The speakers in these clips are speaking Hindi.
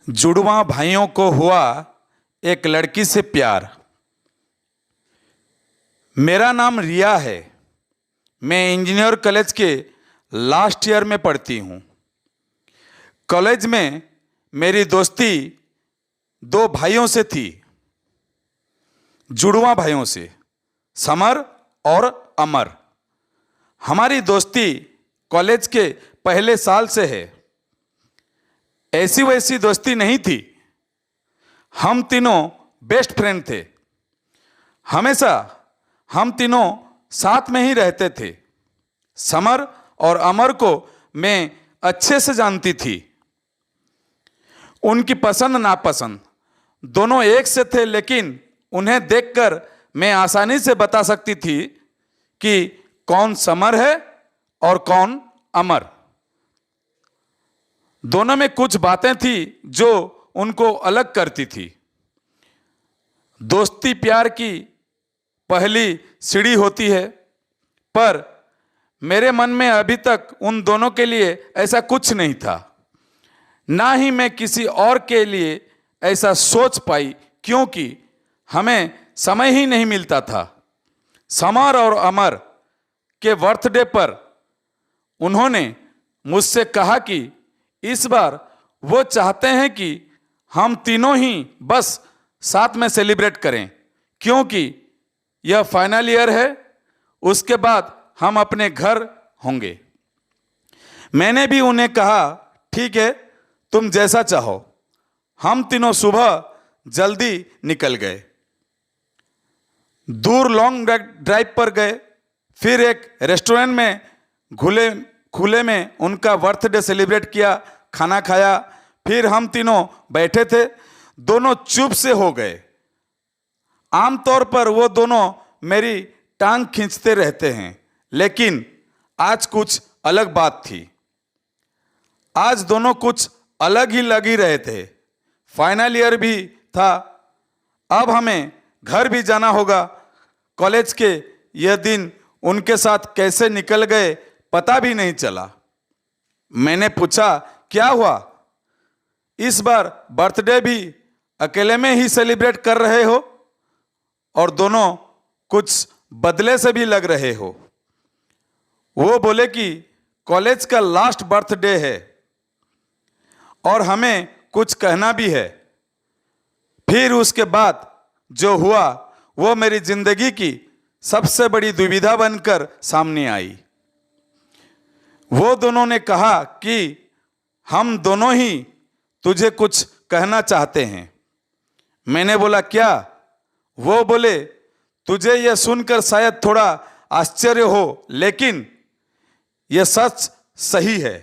जुड़वा भाइयों को हुआ एक लड़की से प्यार। मेरा नाम रिया है। मैं इंजीनियर कॉलेज के लास्ट ईयर में पढ़ती हूँ। कॉलेज में मेरी दोस्ती दो भाइयों से थी, जुड़वा भाइयों से, समर और अमर। हमारी दोस्ती कॉलेज के पहले साल से है। ऐसी वैसी दोस्ती नहीं थी। हम तीनों बेस्ट फ्रेंड थे। हमेशा हम तीनों साथ में ही रहते थे। समर और अमर को मैं अच्छे से जानती थी। उनकी पसंद नापसंद दोनों एक से थे, लेकिन उन्हें देखकर मैं आसानी से बता सकती थी कि कौन समर है और कौन अमर। दोनों में कुछ बातें थी जो उनको अलग करती थी। दोस्ती प्यार की पहली सीढ़ी होती है, पर मेरे मन में अभी तक उन दोनों के लिए ऐसा कुछ नहीं था। ना ही मैं किसी और के लिए ऐसा सोच पाई, क्योंकि हमें समय ही नहीं मिलता था। समर और अमर के बर्थडे पर उन्होंने मुझसे कहा कि इस बार वो चाहते हैं कि हम तीनों ही बस साथ में सेलिब्रेट करें, क्योंकि यह फाइनल ईयर है। उसके बाद हम अपने घर होंगे। मैंने भी उन्हें कहा, ठीक है, तुम जैसा चाहो। हम तीनों सुबह जल्दी निकल गए। दूर लॉन्ग ड्राइव पर गए, फिर एक रेस्टोरेंट में खुले में उनका बर्थडे सेलिब्रेट किया, खाना खाया। फिर हम तीनों बैठे थे, दोनों चुप से हो गए। आमतौर पर वो दोनों मेरी टांग खींचते रहते हैं, लेकिन आज कुछ अलग बात थी। आज दोनों कुछ अलग ही लग ही रहे थे। फाइनल ईयर भी था, अब हमें घर भी जाना होगा। कॉलेज के यह दिन उनके साथ कैसे निकल गए पता भी नहीं चला। मैंने पूछा, क्या हुआ, इस बार बर्थडे भी अकेले में ही सेलिब्रेट कर रहे हो और दोनों कुछ बदले से भी लग रहे हो। वो बोले कि कॉलेज का लास्ट बर्थडे है और हमें कुछ कहना भी है। फिर उसके बाद जो हुआ वो मेरी जिंदगी की सबसे बड़ी दुविधा बनकर सामने आई। वो दोनों ने कहा कि हम दोनों ही तुझे कुछ कहना चाहते हैं। मैंने बोला, क्या? वो बोले, तुझे यह सुनकर शायद थोड़ा आश्चर्य हो, लेकिन यह सच सही है।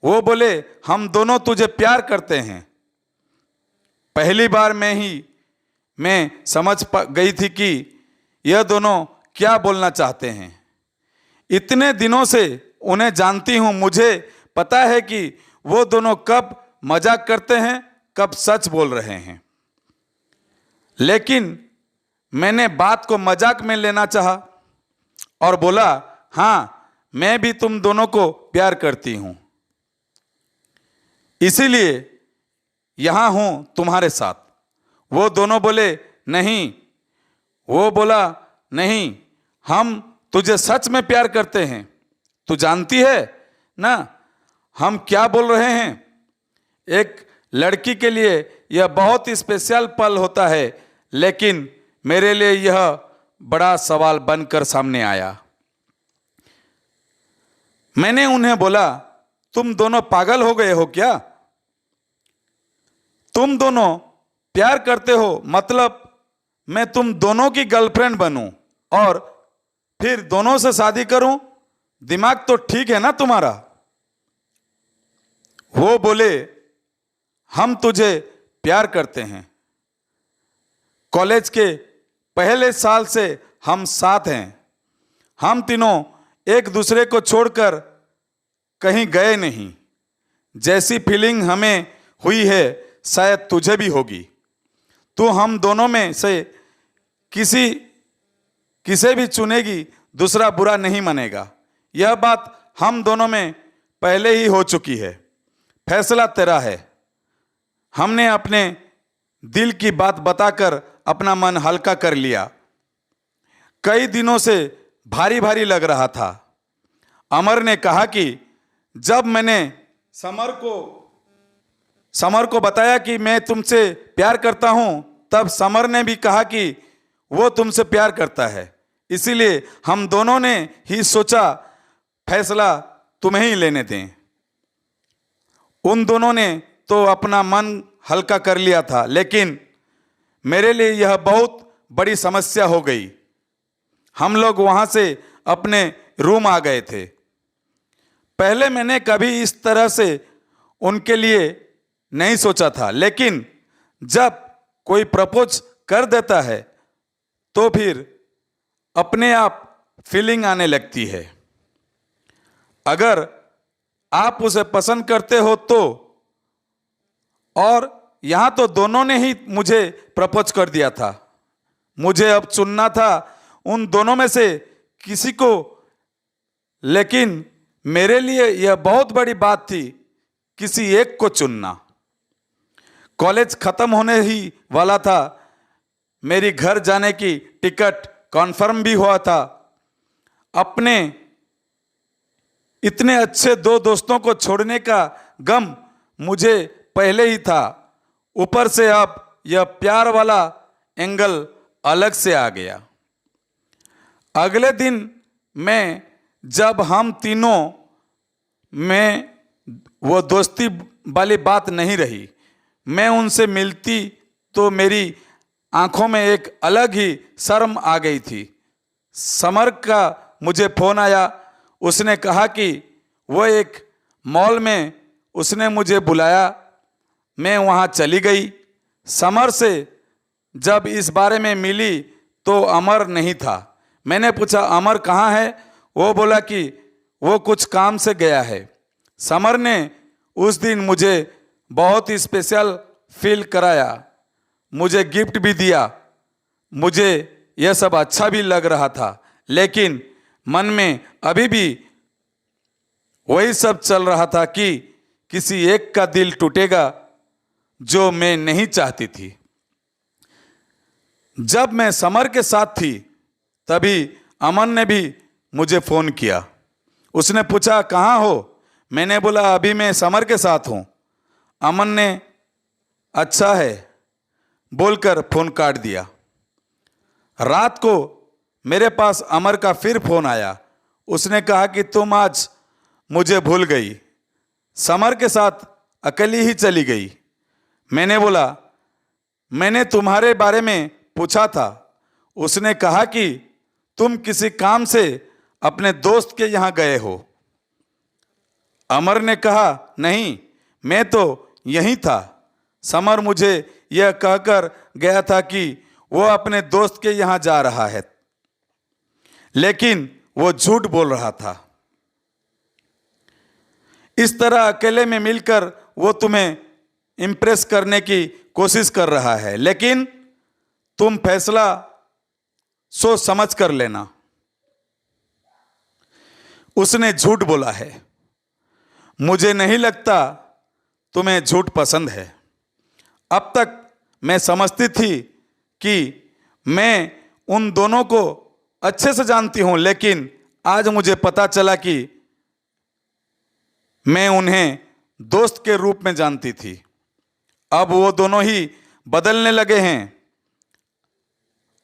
वो बोले, हम दोनों तुझे प्यार करते हैं। पहली बार मैं समझ गई थी कि यह दोनों क्या बोलना चाहते हैं। इतने दिनों से उन्हें जानती हूं, मुझे पता है कि वो दोनों कब मजाक करते हैं, कब सच बोल रहे हैं। लेकिन मैंने बात को मजाक में लेना चाहा और बोला, हाँ, मैं भी तुम दोनों को प्यार करती हूं, इसीलिए यहां हूं तुम्हारे साथ। वो दोनों बोले, नहीं। वो बोला, नहीं, हम तुझे सच में प्यार करते हैं। तू जानती है ना हम क्या बोल रहे हैं। एक लड़की के लिए यह बहुत ही स्पेशल पल होता है, लेकिन मेरे लिए यह बड़ा सवाल बनकर सामने आया। मैंने उन्हें बोला, तुम दोनों पागल हो गए हो क्या? तुम दोनों प्यार करते हो, मतलब मैं तुम दोनों की गर्लफ्रेंड बनूं और फिर दोनों से शादी करूं? दिमाग तो ठीक है ना तुम्हारा? वो बोले, हम तुझे प्यार करते हैं। कॉलेज के पहले साल से हम साथ हैं। हम तीनों एक दूसरे को छोड़कर कहीं गए नहीं। जैसी फीलिंग हमें हुई है शायद तुझे भी होगी। तू हम दोनों में से किसे भी चुनेगी, दूसरा बुरा नहीं मानेगा। यह बात हम दोनों में पहले ही हो चुकी है। फैसला तेरा है। हमने अपने दिल की बात बताकर अपना मन हल्का कर लिया। कई दिनों से भारी भारी लग रहा था। अमर ने कहा कि जब मैंने समर को बताया कि मैं तुमसे प्यार करता हूं, तब समर ने भी कहा कि वो तुमसे प्यार करता है। इसीलिए हम दोनों ने ही सोचा फैसला तुम्हें ही लेने दें। उन दोनों ने तो अपना मन हल्का कर लिया था, लेकिन मेरे लिए यह बहुत बड़ी समस्या हो गई। हम लोग वहां से अपने रूम आ गए थे। पहले मैंने कभी इस तरह से उनके लिए नहीं सोचा था, लेकिन जब कोई प्रपोज कर देता है तो फिर अपने आप फीलिंग आने लगती है। अगर आप उसे पसंद करते हो तो, और यहां तो दोनों ने ही मुझे प्रपोज कर दिया था। मुझे अब चुनना था उन दोनों में से किसी को, लेकिन मेरे लिए यह बहुत बड़ी बात थी किसी एक को चुनना। कॉलेज खत्म होने ही वाला था। मेरी घर जाने की टिकट कॉन्फर्म भी हुआ था। अपने इतने अच्छे दो दोस्तों को छोड़ने का गम मुझे पहले ही था। ऊपर से अब यह प्यार वाला एंगल अलग से आ गया। अगले दिन मैं जब हम तीनों में वो दोस्ती वाली बात नहीं रही, मैं उनसे मिलती तो मेरी आंखों में एक अलग ही शर्म आ गई थी। समर का मुझे फोन आया। उसने कहा कि वो एक मॉल में उसने मुझे बुलाया। मैं वहाँ चली गई। समर से जब इस बारे में मिली तो अमर नहीं था। मैंने पूछा अमर कहाँ है? वो बोला कि वो कुछ काम से गया है। समर ने उस दिन मुझे बहुत ही स्पेशल फील कराया, मुझे गिफ्ट भी दिया। मुझे यह सब अच्छा भी लग रहा था, लेकिन मन में अभी भी वही सब चल रहा था कि किसी एक का दिल टूटेगा जो मैं नहीं चाहती थी। जब मैं समर के साथ थी तभी अमन ने भी मुझे फ़ोन किया। उसने पूछा कहाँ हो? मैंने बोला अभी मैं समर के साथ हूँ। अमन ने अच्छा है बोलकर फ़ोन काट दिया। रात को मेरे पास अमर का फिर फ़ोन आया। उसने कहा कि तुम आज मुझे भूल गई, समर के साथ अकेली ही चली गई। मैंने बोला मैंने तुम्हारे बारे में पूछा था। उसने कहा कि तुम किसी काम से अपने दोस्त के यहाँ गए हो। अमर ने कहा नहीं, मैं तो यहीं था। समर मुझे यह कहकर गया था कि वो अपने दोस्त के यहाँ जा रहा है, लेकिन वो झूठ बोल रहा था। इस तरह अकेले में मिलकर वो तुम्हें इम्प्रेस करने की कोशिश कर रहा है, लेकिन तुम फैसला सोच समझ कर लेना। उसने झूठ बोला है। मुझे नहीं लगता तुम्हें झूठ पसंद है। अब तक मैं समझती थी कि मैं उन दोनों को अच्छे से जानती हूं, लेकिन आज मुझे पता चला कि मैं उन्हें दोस्त के रूप में जानती थी। अब वो दोनों ही बदलने लगे हैं,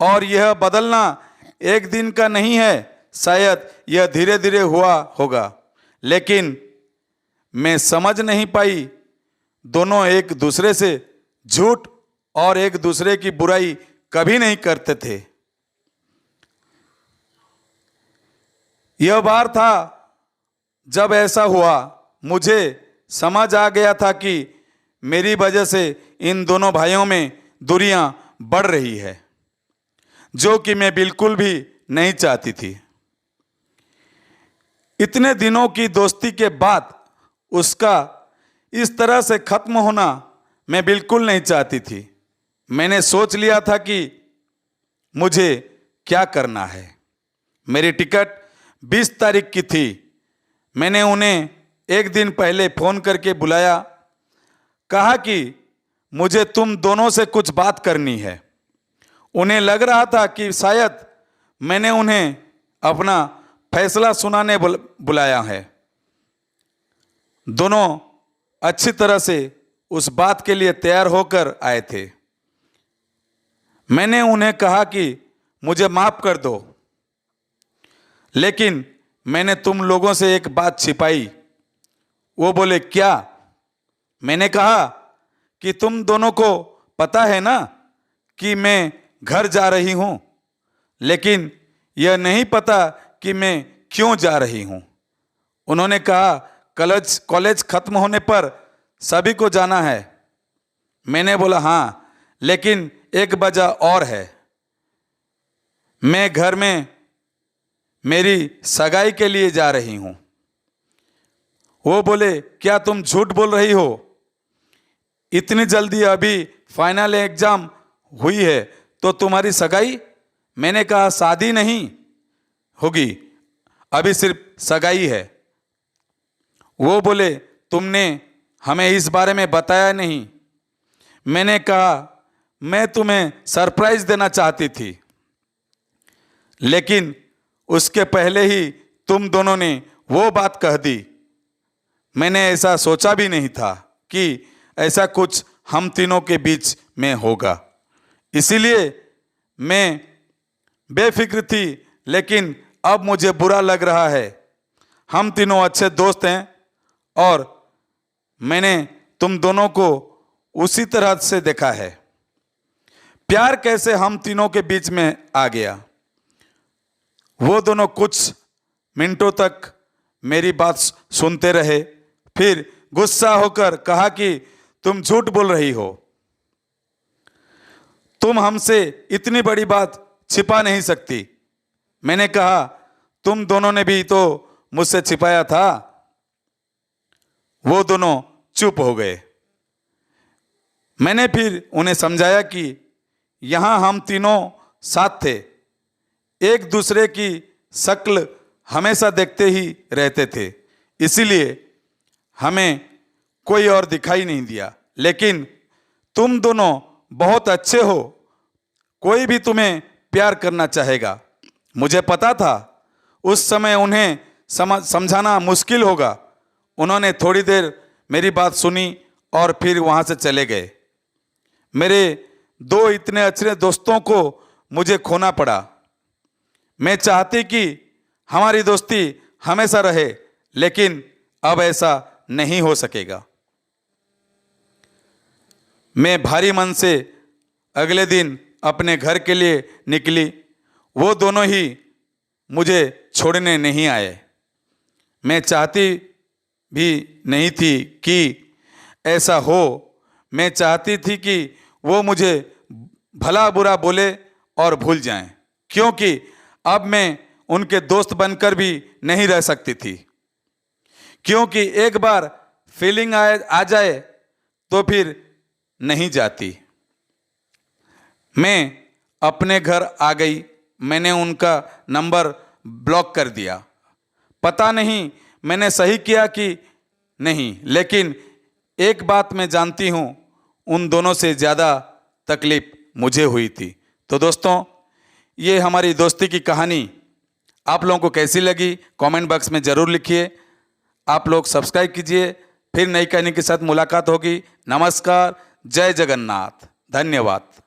और यह बदलना एक दिन का नहीं है। शायद यह धीरे धीरे हुआ होगा, लेकिन मैं समझ नहीं पाई। दोनों एक दूसरे से झूठ और एक दूसरे की बुराई कभी नहीं करते थे। यह बार था जब ऐसा हुआ। मुझे समझ आ गया था कि मेरी वजह से इन दोनों भाइयों में दूरियां बढ़ रही है, जो कि मैं बिल्कुल भी नहीं चाहती थी। इतने दिनों की दोस्ती के बाद उसका इस तरह से खत्म होना मैं बिल्कुल नहीं चाहती थी। मैंने सोच लिया था कि मुझे क्या करना है। मेरी टिकट 20 तारीख की थी। मैंने उन्हें एक दिन पहले फ़ोन करके बुलाया, कहा कि मुझे तुम दोनों से कुछ बात करनी है। उन्हें लग रहा था कि शायद मैंने उन्हें अपना फैसला सुनाने बुलाया है। दोनों अच्छी तरह से उस बात के लिए तैयार होकर आए थे। मैंने उन्हें कहा कि मुझे माफ कर दो, लेकिन मैंने तुम लोगों से एक बात छिपाई। वो बोले, क्या? मैंने कहा कि तुम दोनों को पता है ना कि मैं घर जा रही हूं, लेकिन यह नहीं पता कि मैं क्यों जा रही हूं। उन्होंने कहा, कॉलेज खत्म होने पर सभी को जाना है। मैंने बोला, हाँ, लेकिन एक वजह और है। मैं घर में मेरी सगाई के लिए जा रही हूं। वो बोले, क्या तुम झूठ बोल रही हो? इतनी जल्दी? अभी फाइनल एग्जाम हुई है तो तुम्हारी सगाई? मैंने कहा, शादी नहीं होगी, अभी सिर्फ सगाई है। वो बोले, तुमने हमें इस बारे में बताया नहीं। मैंने कहा, मैं तुम्हें सरप्राइज देना चाहती थी, लेकिन उसके पहले ही तुम दोनों ने वो बात कह दी। मैंने ऐसा सोचा भी नहीं था कि ऐसा कुछ हम तीनों के बीच में होगा, इसीलिए मैं बेफिक्र थी, लेकिन अब मुझे बुरा लग रहा है। हम तीनों अच्छे दोस्त हैं और मैंने तुम दोनों को उसी तरह से देखा है। प्यार कैसे हम तीनों के बीच में आ गया। वो दोनों कुछ मिनटों तक मेरी बात सुनते रहे, फिर गुस्सा होकर कहा कि तुम झूठ बोल रही हो। तुम हमसे इतनी बड़ी बात छिपा नहीं सकती। मैंने कहा, तुम दोनों ने भी तो मुझसे छिपाया था। वो दोनों चुप हो गए। मैंने फिर उन्हें समझाया कि यहां हम तीनों साथ थे, एक दूसरे की शक्ल हमेशा देखते ही रहते थे, इसीलिए हमें कोई और दिखाई नहीं दिया। लेकिन तुम दोनों बहुत अच्छे हो, कोई भी तुम्हें प्यार करना चाहेगा। मुझे पता था उस समय उन्हें समझाना मुश्किल होगा। उन्होंने थोड़ी देर मेरी बात सुनी और फिर वहां से चले गए। मेरे दो इतने अच्छे दोस्तों को मुझे खोना पड़ा। मैं चाहती कि हमारी दोस्ती हमेशा रहे, लेकिन अब ऐसा नहीं हो सकेगा। मैं भारी मन से अगले दिन अपने घर के लिए निकली। वो दोनों ही मुझे छोड़ने नहीं आए। मैं चाहती भी नहीं थी कि ऐसा हो। मैं चाहती थी कि वो मुझे भला बुरा बोले और भूल जाएं, क्योंकि अब मैं उनके दोस्त बनकर भी नहीं रह सकती थी। क्योंकि एक बार फीलिंग आ जाए तो फिर नहीं जाती। मैं अपने घर आ गई। मैंने उनका नंबर ब्लॉक कर दिया। पता नहीं मैंने सही किया कि नहीं, लेकिन एक बात मैं जानती हूँ, उन दोनों से ज़्यादा तकलीफ मुझे हुई थी। तो दोस्तों, ये हमारी दोस्ती की कहानी आप लोगों को कैसी लगी कमेंट बॉक्स में ज़रूर लिखिए। आप लोग सब्सक्राइब कीजिए। फिर नई कहानी के साथ मुलाकात होगी। नमस्कार, जय जगन्नाथ, धन्यवाद।